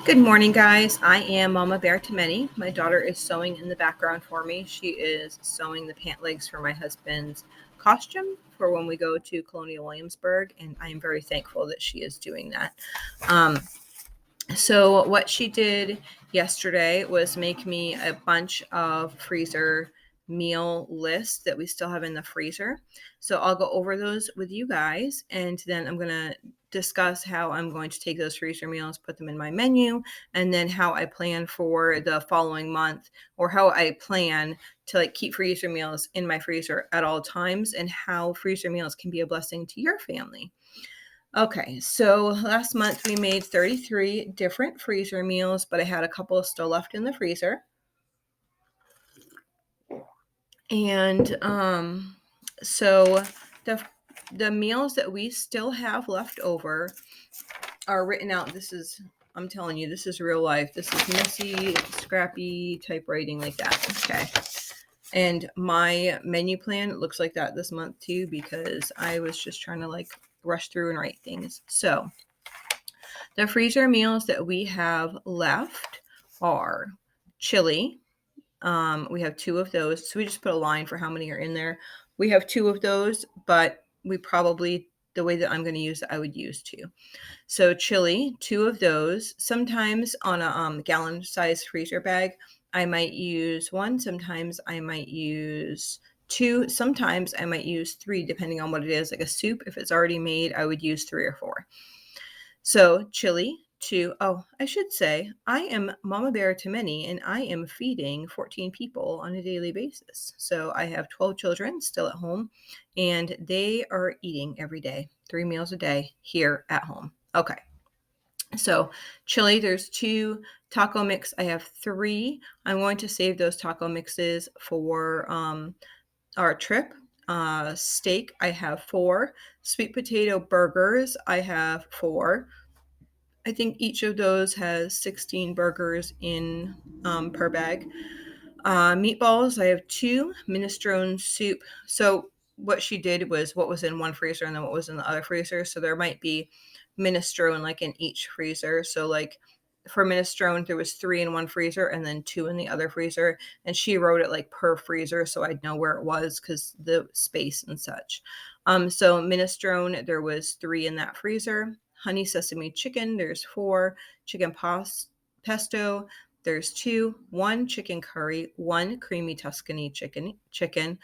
Good morning, guys. I am Mama Bear to Many. My daughter is sewing in the background for me. She is sewing the pant legs for my husband's costume for when we go to Colonial Williamsburg, and I am very thankful that she is doing that. So what she did yesterday was make me a bunch of freezer meal lists that we still have in the freezer. So I'll go over those with you guys, and then I'm going to discuss how I'm going to take those freezer meals, put them in my menu, and then how I plan for the following month, or how I plan to keep freezer meals in my freezer at all times, and how freezer meals can be a blessing to your family. Okay, so last month we made 33 different freezer meals, but I had a couple still left in the freezer. And so the meals that we still have left over are written out. I'm telling you, this is real life. This is messy, scrappy typewriting like that. Okay. And my menu plan looks like that this month too, because I was just trying to rush through and write things. So the freezer meals that we have left are chili. We have 2 of those. So we just put a line for how many are in there. We have 2 of those, but the way that I'm going to use it, I would use 2. So chili, 2 of those. Sometimes on a gallon size freezer bag, I might use 1. Sometimes I might use 2. Sometimes I might use 3, depending on what it is. Like a soup, if it's already made, I would use 3 or 4. So chili, 2. Oh, I should say, I am Mama Bear to Many, and I am feeding 14 people on a daily basis. So I have 12 children still at home, and they are eating every day, 3 meals a day here at home. Okay. So chili, there's 2. Taco mix, I have 3. I'm going to save those taco mixes for our trip. Steak, I have 4. Sweet potato burgers, I have 4. I think each of those has 16 burgers in per bag. Meatballs, I have 2. Minestrone soup. So what she did was what was in one freezer and then what was in the other freezer. So there might be minestrone in each freezer. So for minestrone, there was 3 in one freezer and then 2 in the other freezer. And she wrote it per freezer, so I'd know where it was because the space and such. So minestrone, there was 3 in that freezer. Honey sesame chicken, there's 4. Chicken pesto, there's 2. 1 chicken curry, 1 creamy Tuscany chicken,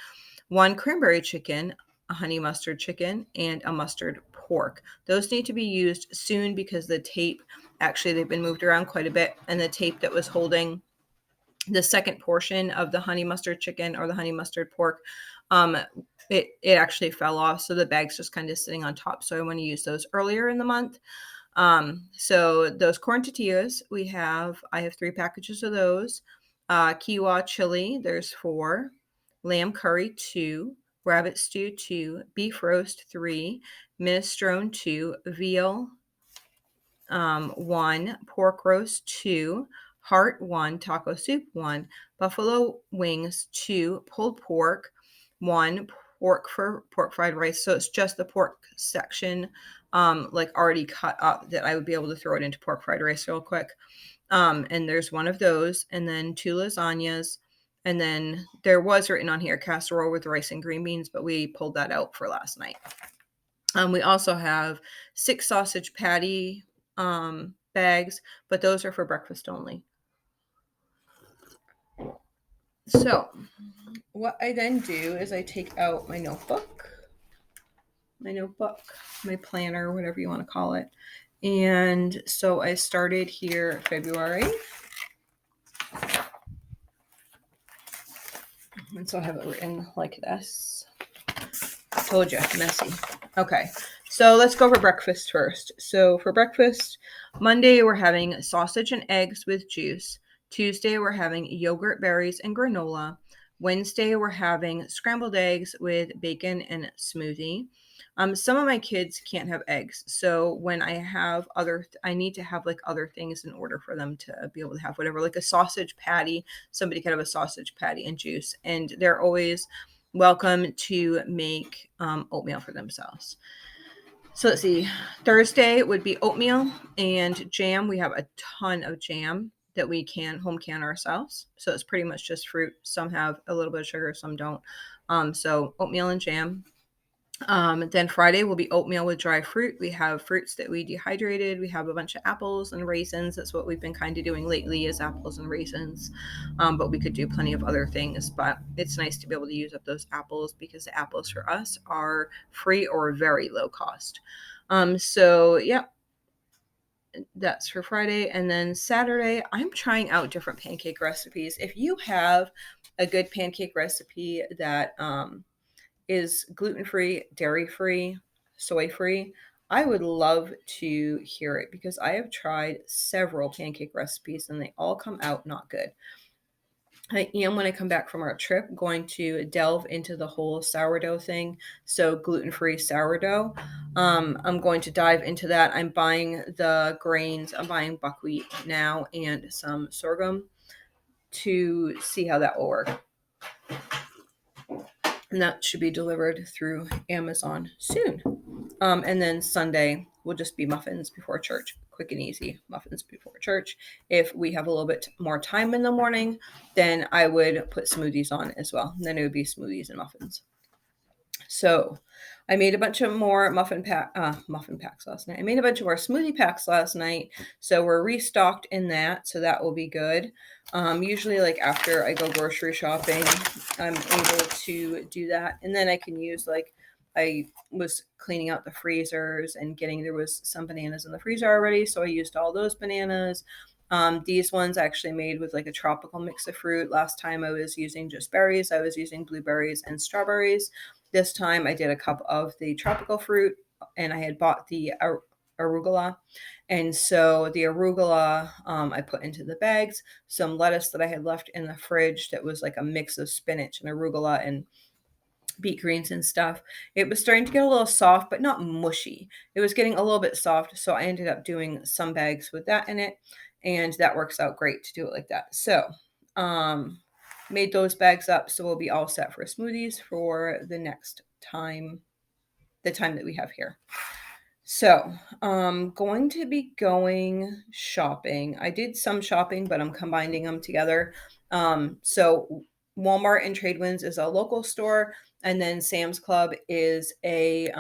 1 cranberry chicken, a honey mustard chicken, and a mustard pork. Those need to be used soon because the tape, actually they've been moved around quite a bit, and the tape that was holding the second portion of the honey mustard chicken or the honey mustard pork, it actually fell off. So the bag's just kind of sitting on top. So I want to use those earlier in the month. So those corn tortillas I have 3 packages of those. Quinoa chili, there's 4. Lamb curry, 2. Rabbit stew, 2. Beef roast, 3. Minestrone, 2. Veal, 1. Pork roast, 2. Heart, 1. Taco soup, 1. Buffalo wings, 2. Pulled pork, 1. Pork for pork fried rice. So it's just the pork section, already cut up, that I would be able to throw it into pork fried rice real quick. And there's 1 of those, and then 2 lasagnas. And then there was written on here casserole with rice and green beans, but we pulled that out for last night. We also have 6 sausage patty bags, but those are for breakfast only. So what I then do is I take out my notebook, my planner, whatever you want to call it. And so I started here February. And so I have it written like this. I told you, messy. Okay, so let's go for breakfast first. So for breakfast, Monday we're having sausage and eggs with juice. Tuesday we're having yogurt, berries, and granola. Wednesday we're having scrambled eggs with bacon and smoothie. Some of my kids can't have eggs, so when I have I need to have other things in order for them to be able to have whatever, like a sausage patty. Somebody could have a sausage patty and juice, and they're always welcome to make oatmeal for themselves. So let's see. Thursday would be oatmeal and jam. We have a ton of jam that we can home can ourselves. So it's pretty much just fruit. Some have a little bit of sugar, some don't. So oatmeal and jam. Then Friday will be oatmeal with dry fruit. We have fruits that we dehydrated. We have a bunch of apples and raisins. That's what we've been kind of doing lately is apples and raisins. But we could do plenty of other things. But it's nice to be able to use up those apples because the apples for us are free or very low cost. So yeah, that's for Friday. And then Saturday, I'm trying out different pancake recipes. If you have a good pancake recipe that is gluten-free, dairy-free, soy-free, I would love to hear it because I have tried several pancake recipes and they all come out not good. I am, when I come back from our trip, going to delve into the whole sourdough thing. So, gluten-free sourdough. I'm going to dive into that. I'm buying the grains. I'm buying buckwheat now and some sorghum to see how that will work. And that should be delivered through Amazon soon. And then Sunday will just be muffins before church. Quick and easy muffins before church. If we have a little bit more time in the morning, then I would put smoothies on as well. And then it would be smoothies and muffins. So I made a bunch of more muffin packs last night. I made a bunch of more smoothie packs last night. So we're restocked in that. So that will be good. Usually like after I go grocery shopping, I'm able to do that. And then I can use I was cleaning out the freezers and there was some bananas in the freezer already. So I used all those bananas. These ones I actually made with like a tropical mix of fruit. Last time I was using just berries. I was using blueberries and strawberries. This time I did a cup of the tropical fruit and I had bought the arugula. And so the arugula I put into the bags, some lettuce that I had left in the fridge that was like a mix of spinach and arugula and beet greens and stuff. It was starting to get a little soft, but not mushy. It was getting a little bit soft. So I ended up doing some bags with that in it. And that works out great to do it like that. So, made those bags up. So we'll be all set for smoothies for the next time, the time that we have here. So, going to be going shopping. I did some shopping, but I'm combining them together. So Walmart and Tradewinds is a local store, and then Sam's Club is a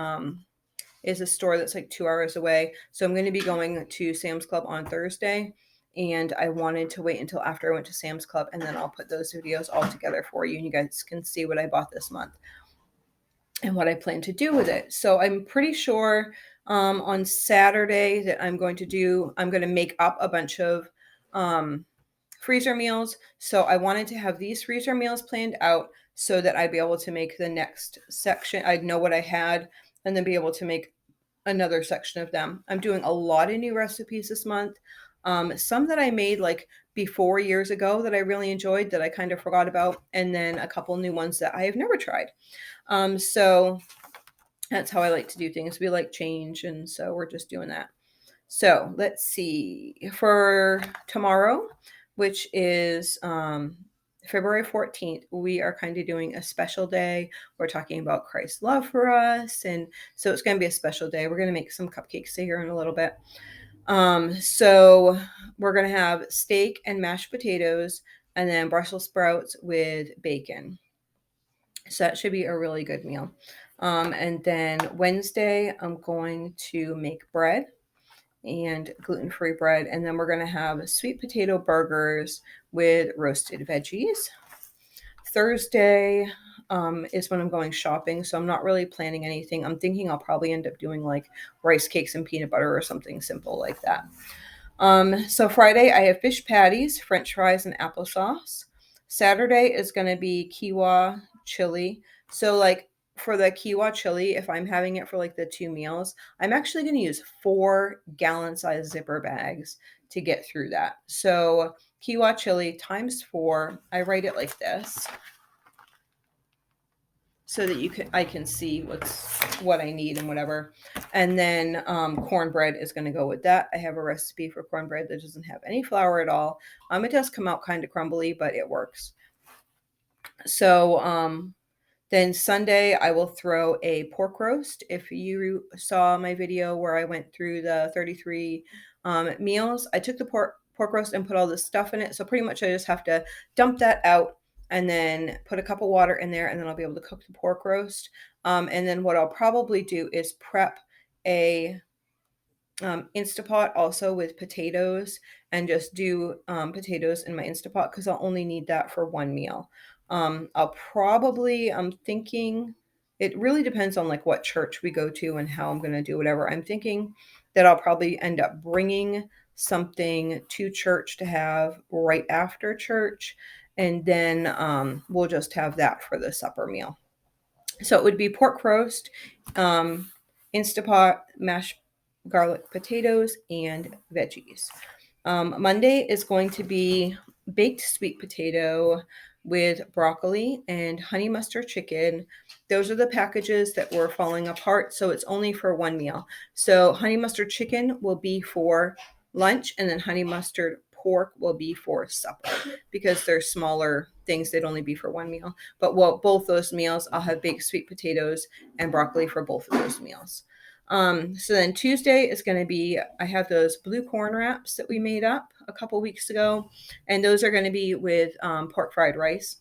store that's like 2 hours away. So I'm going to be going to Sam's Club on Thursday, and I wanted to wait until after I went to Sam's Club, and then I'll put those videos all together for you, and you guys can see what I bought this month and what I plan to do with it. So I'm pretty sure on Saturday that I'm going to make up a bunch of freezer meals. So I wanted to have these freezer meals planned out so that I'd be able to make the next section. I'd know what I had and then be able to make another section of them. I'm doing a lot of new recipes this month. Some that I made like before years ago that I really enjoyed that I kind of forgot about, and then a couple new ones that I have never tried. So that's how I like to do things. We like change, and so we're just doing that. So let's see. For tomorrow, which is February 14th, we are kind of doing a special day. We're talking about Christ's love for us. And so it's going to be a special day. We're going to make some cupcakes here in a little bit. So we're going to have steak and mashed potatoes and then Brussels sprouts with bacon. So that should be a really good meal. And then Wednesday, I'm going to make bread and gluten-free bread. And then we're going to have sweet potato burgers with roasted veggies. Thursday is when I'm going shopping. So I'm not really planning anything. I'm thinking I'll probably end up doing like rice cakes and peanut butter or something simple like that. So Friday, I have fish patties, French fries, and applesauce. Saturday is going to be quinoa chili. So like for the quinoa chili, if I'm having it for like the 2 meals, I'm actually going to use 4 gallon size zipper bags to get through that. So quinoa chili times 4, I write it like this so that I can see what I need and whatever. And then cornbread is going to go with that. I have a recipe for cornbread that doesn't have any flour at all. It does come out kind of crumbly, but it works. So Then Sunday, I will throw a pork roast. If you saw my video where I went through the 33 meals, I took the pork roast and put all this stuff in it. So pretty much I just have to dump that out and then put a cup of water in there, and then I'll be able to cook the pork roast. And then what I'll probably do is prep a Instapot also with potatoes, and just do potatoes in my Instapot because I'll only need that for one meal. I'm thinking it really depends on like what church we go to and how I'm going to do whatever. I'm thinking that I'll probably end up bringing something to church to have right after church, and then we'll just have that for the supper meal. So it would be pork roast, um, Instapot, mashed garlic potatoes, and veggies. Monday is going to be baked sweet potato with broccoli and honey mustard chicken. Those are the packages that were falling apart, so it's only for one meal. So honey mustard chicken will be for lunch, and then honey mustard pork will be for supper because they're smaller things. They'd only be for one meal. But both those meals, I'll have baked sweet potatoes and broccoli for both of those meals. So then Tuesday is going to be, I have those blue corn wraps that we made up a couple weeks ago, and those are going to be with pork fried rice.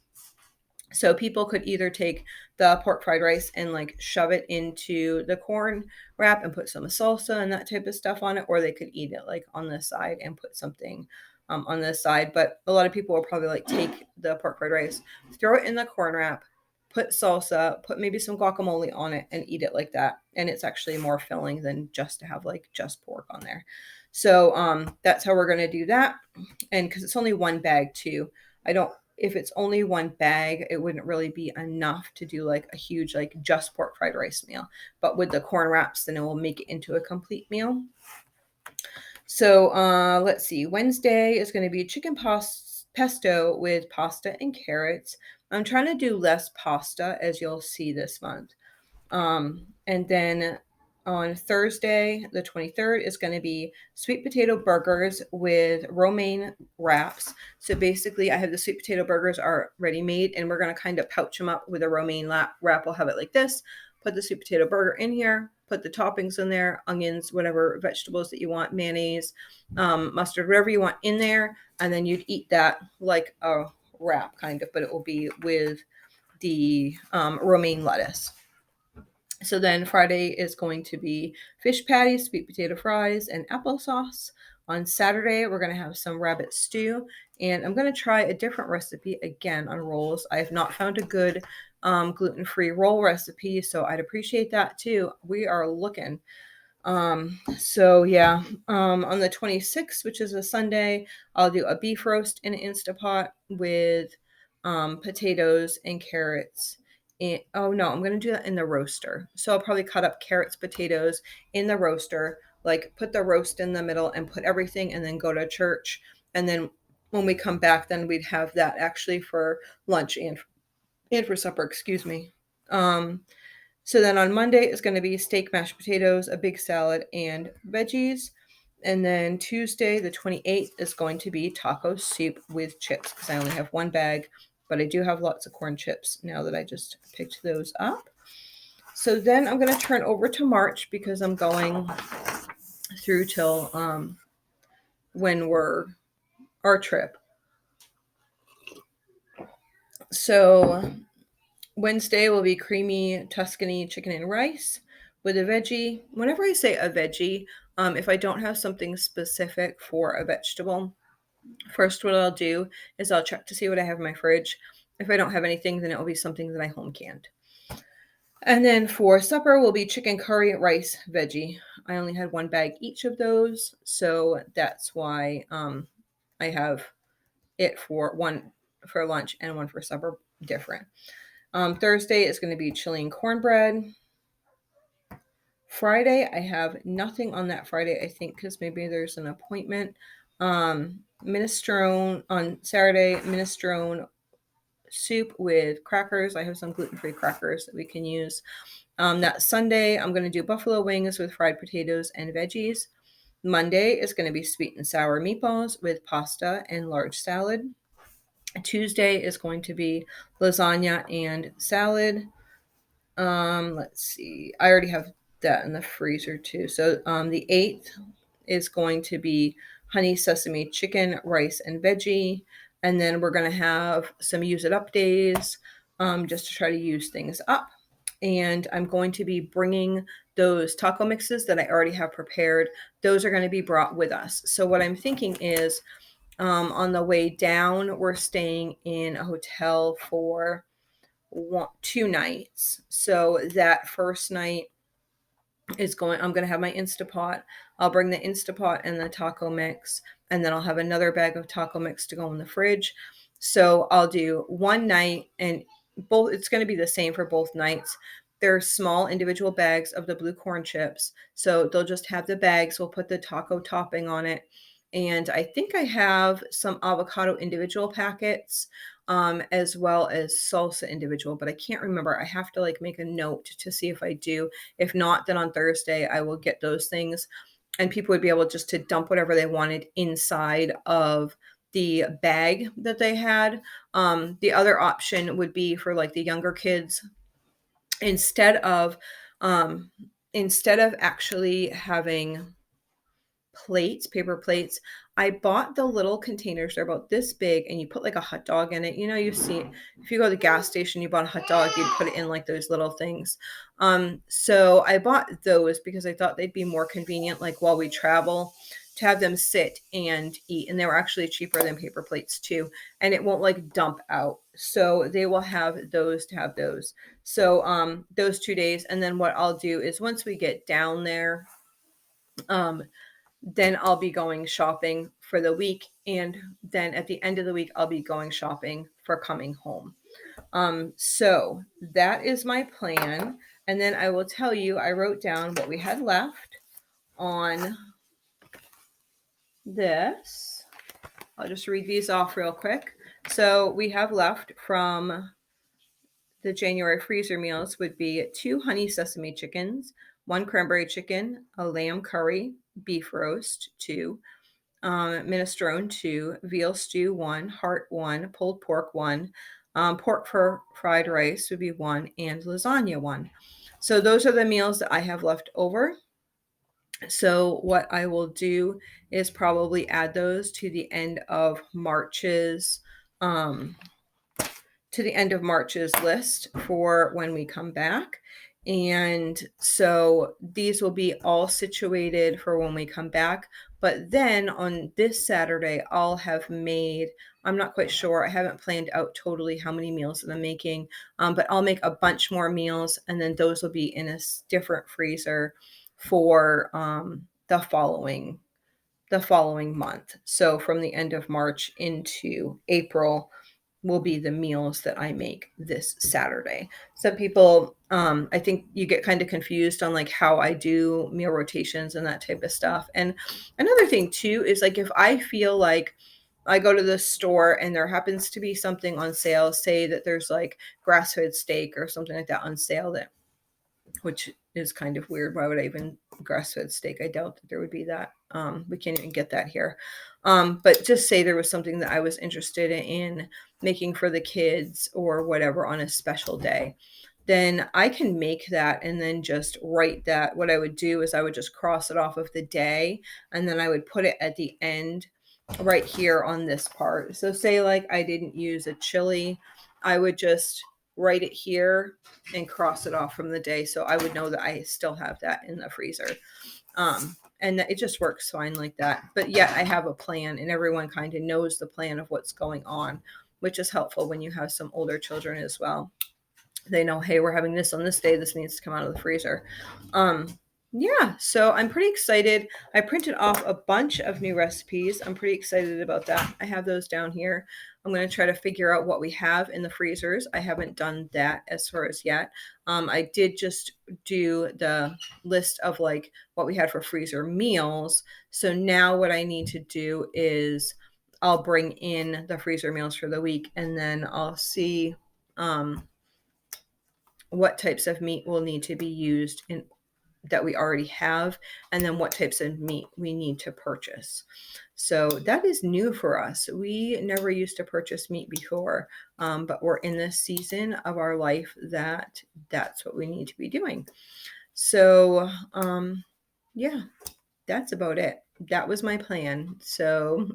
So people could either take the pork fried rice and like shove it into the corn wrap and put some salsa and that type of stuff on it, or they could eat it like on the side and put something on the side. But a lot of people will probably like take the pork fried rice, throw it in the corn wrap, put salsa, put maybe some guacamole on it, and eat it like that. And it's actually more filling than just to have like just pork on there. So that's how we're going to do that. And because it's only one bag too, I don't, if it's only one bag, it wouldn't really be enough to do like a huge, like just pork fried rice meal. But with the corn wraps, then it will make it into a complete meal. So let's see. Wednesday is going to be chicken pesto with pasta and carrots. I'm trying to do less pasta, as you'll see this month. And then on Thursday, the 23rd, is going to be sweet potato burgers with romaine wraps. So basically, I have the sweet potato burgers are ready made, and we're going to kind of pouch them up with a romaine wrap. We'll have it like this. Put the sweet potato burger in here, put the toppings in there, onions, whatever vegetables that you want, mayonnaise, mustard, whatever you want in there. And then you'd eat that like a wrap kind of, but it will be with the romaine lettuce. So then Friday is going to be fish patties, sweet potato fries, and applesauce. On Saturday, we're going to have some rabbit stew, and I'm going to try a different recipe again on rolls. I have not found a good gluten-free roll recipe, so I'd appreciate that too. We are looking. So yeah, on the 26th, which is a Sunday, I'll do a beef roast in an Instapot with potatoes and carrots. And, oh no, I'm going to do that in the roaster. So I'll probably cut up carrots, potatoes in the roaster, like put the roast in the middle and put everything, and then go to church. And then when we come back, then we'd have that actually for lunch and for supper, excuse me. So then on Monday is going to be steak, mashed potatoes, a big salad, and veggies. And then Tuesday, the 28th, is going to be taco soup with chips because I only have one bag, but I do have lots of corn chips now that I just picked those up. So then I'm going to turn over to March because I'm going through till when we're our trip. So Wednesday will be creamy Tuscany chicken and rice with a veggie. Whenever I say a veggie, if I don't have something specific for a vegetable, first what I'll do is I'll check to see what I have in my fridge. If I don't have anything, then it will be something that I home canned. And then for supper will be chicken curry, rice, veggie. I only had one bag each of those, so that's why I have it for one for lunch and one for supper different. Thursday is going to be chili and cornbread. Friday, I have nothing on that Friday, I think, because maybe there's an appointment. Minestrone on Saturday, minestrone soup with crackers. I have some gluten-free crackers that we can use. That Sunday, I'm going to do buffalo wings with fried potatoes and veggies. Monday is going to be sweet and sour meatballs with pasta and large salad. Tuesday is going to be lasagna and salad. Let's see. I already have that in the freezer too. So the 8th is going to be honey sesame chicken, rice, and veggie. And then we're going to have some use it up days, just to try to use things up. And I'm going to be bringing those taco mixes that I already have prepared. Those are going to be brought with us. So what I'm thinking is, on the way down, we're staying in a hotel for 2 nights. So that first night is going, I'm going to have my Instapot. I'll bring the Instapot and the taco mix, and then I'll have another bag of taco mix to go in the fridge. So I'll do one night, and both, it's going to be the same for both nights. There's small individual bags of the blue corn chips. So they'll just have the bags. We'll put the taco topping on it. And I think I have some avocado individual packets, as well as salsa individual, but I can't remember. I have to like make a note to see if I do. If not, then on Thursday I will get those things, and people would be able just to dump whatever they wanted inside of the bag that they had. The other option would be for like the younger kids, instead of um, instead of actually having plates, paper plates. I bought the little containers. They're about this big, and you put like a hot dog in it. You know, you see, if you go to the gas station, you bought a hot dog, you'd put it in like those little things. So I bought those because I thought they'd be more convenient, like while we travel, to have them sit and eat. And they were actually cheaper than paper plates too. And it won't like dump out. So they will have those to have those. So those 2 days. And then what I'll do is once we get down there, um, then I'll be going shopping for the week. And then at the end of the week, I'll be going shopping for coming home. So that is my plan. And then I will tell you, I wrote down what we had left on this. I'll just read these off real quick. So we have left from the January freezer meals would be 2 honey sesame chickens, 1 cranberry chicken, a lamb curry, beef roast, 2, minestrone 2, veal stew 1, heart 1, pulled pork 1, pork for fried rice would be 1, and lasagna 1. So those are the meals that I have left over. So what I will do is probably add those um, to the end of March's list for when we come back. And so these will be all situated for when we come back. But then on this Saturday, I'll have made, I'm not quite sure, I haven't planned out totally how many meals that I'm making, but I'll make a bunch more meals, and then those will be in a different freezer for the following month. So from the end of March into April will be the meals that I make this Saturday. Some people, I think you get kind of confused on like how I do meal rotations and that type of stuff. And another thing too is like if I feel like I go to the store and there happens to be something on sale, say that there's like grass-fed steak or something like that on sale, that which is kind of weird. Why would I even grass-fed steak? I doubt that there would be that. We can't even get that here. But just say there was something that I was interested in making for the kids or whatever on a special day, then I can make that and then just write that. What I would do is I would just cross it off of the day, and then I would put it at the end right here on this part. So say like I didn't use a chili, I would just write it here and cross it off from the day, so I would know that I still have that in the freezer. And it just works fine like that. But yet I have a plan, and everyone kind of knows the plan of what's going on, which is helpful when you have some older children as well. They know, hey, we're having this on this day. This needs to come out of the freezer. Yeah, so I'm pretty excited. I printed off a bunch of new recipes. I'm pretty excited about that. I have those down here. I'm going to try to figure out what we have in the freezers. I haven't done that as far as yet. I did just do the list of like what we had for freezer meals. So now what I need to do is I'll bring in the freezer meals for the week, and then I'll see what types of meat will need to be used in that we already have, and then what types of meat we need to purchase. So that is new for us. We never used to purchase meat before, but we're in this season of our life that's what we need to be doing. So yeah, that's about it. That was my plan. So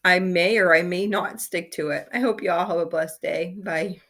I may or I may not stick to it. I hope you all have a blessed day. Bye.